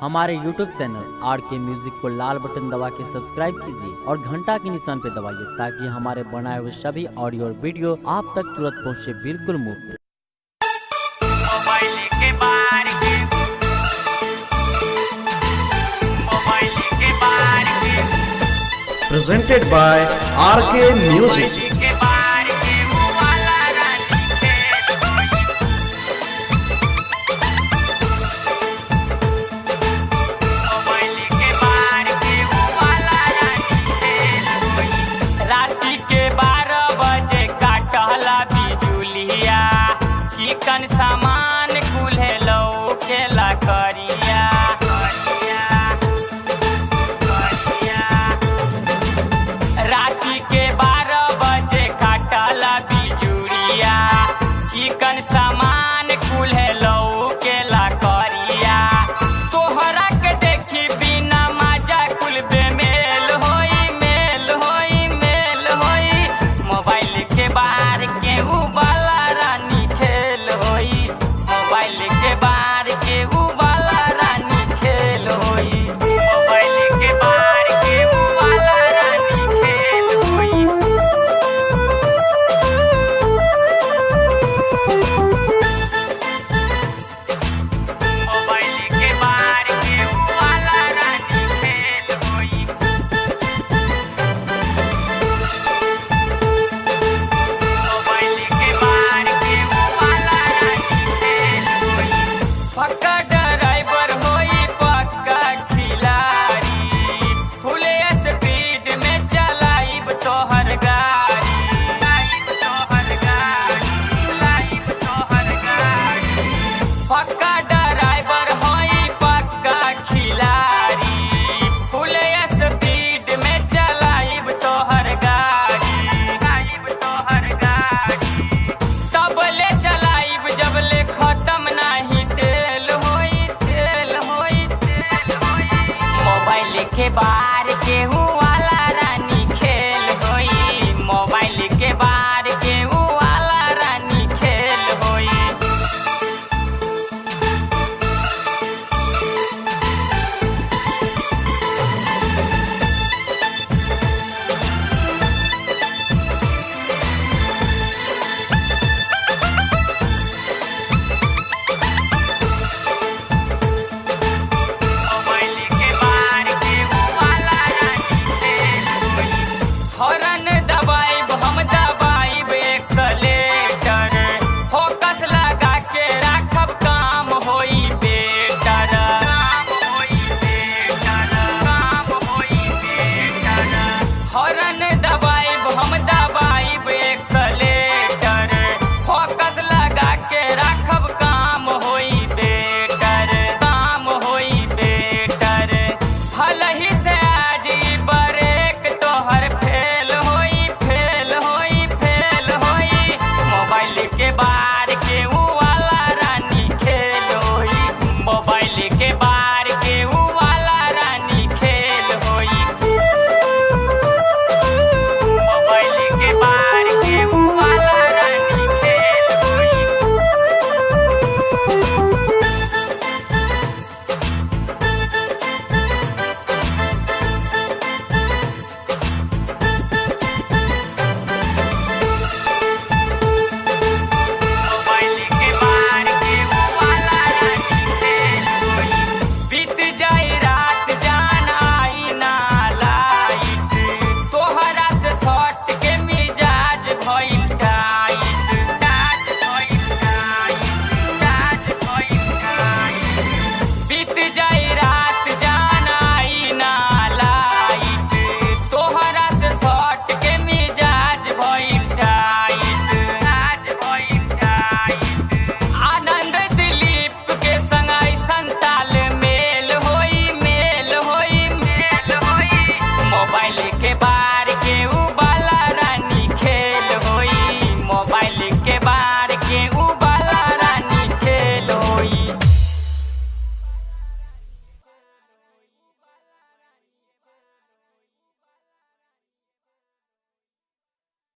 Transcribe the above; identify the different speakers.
Speaker 1: हमारे YouTube channel RK music को लाल button दबा के सब्सक्राइब कीजिए और घंटा के निशान पे दबाइए ताकि हमारे बनाए हुए सभी ऑडियो और वीडियो आप तक तुरंत पहुंचे बिल्कुल मुफ्त।
Speaker 2: Presented by RK Music.
Speaker 3: चिकन सामान कुल्हे लौकेला करिया राति के 12 बजे काटला बिजुरिया चिकन सामान कुल्हे लौकेला करिया तोहरा के देखी बिना मजा कुल बेमेल होई मेल होई मेल होई मोबाइल के बाहर के उबाला रानी खेल होई मोबाइल के बाहर के उबाला रानी खेल होई मोबाइल के बाहर के उबाला रानी खेल होई मोबाइल के बाहर के उबाला रानी खेल होई मोबाइल के बाहर के उबाला रानी खेल होई पक्का ड्राइवर होई पक्का खिलाड़ी फुले स्पीड में चलाइब तोहर गाड़ी लाइब तोहर गाड़ी लाइब तोहर गाड़ी पक्का ड्राइवर होई पक्का खिलाड़ी फुले स्पीड में चलाइब तोहर गाड़ी लाइब तोहर गाड़ी तबले चलाइब जबले खत्म नाही तेल होई तेल होई तेल होई मोबाइल के बाहर के हुआ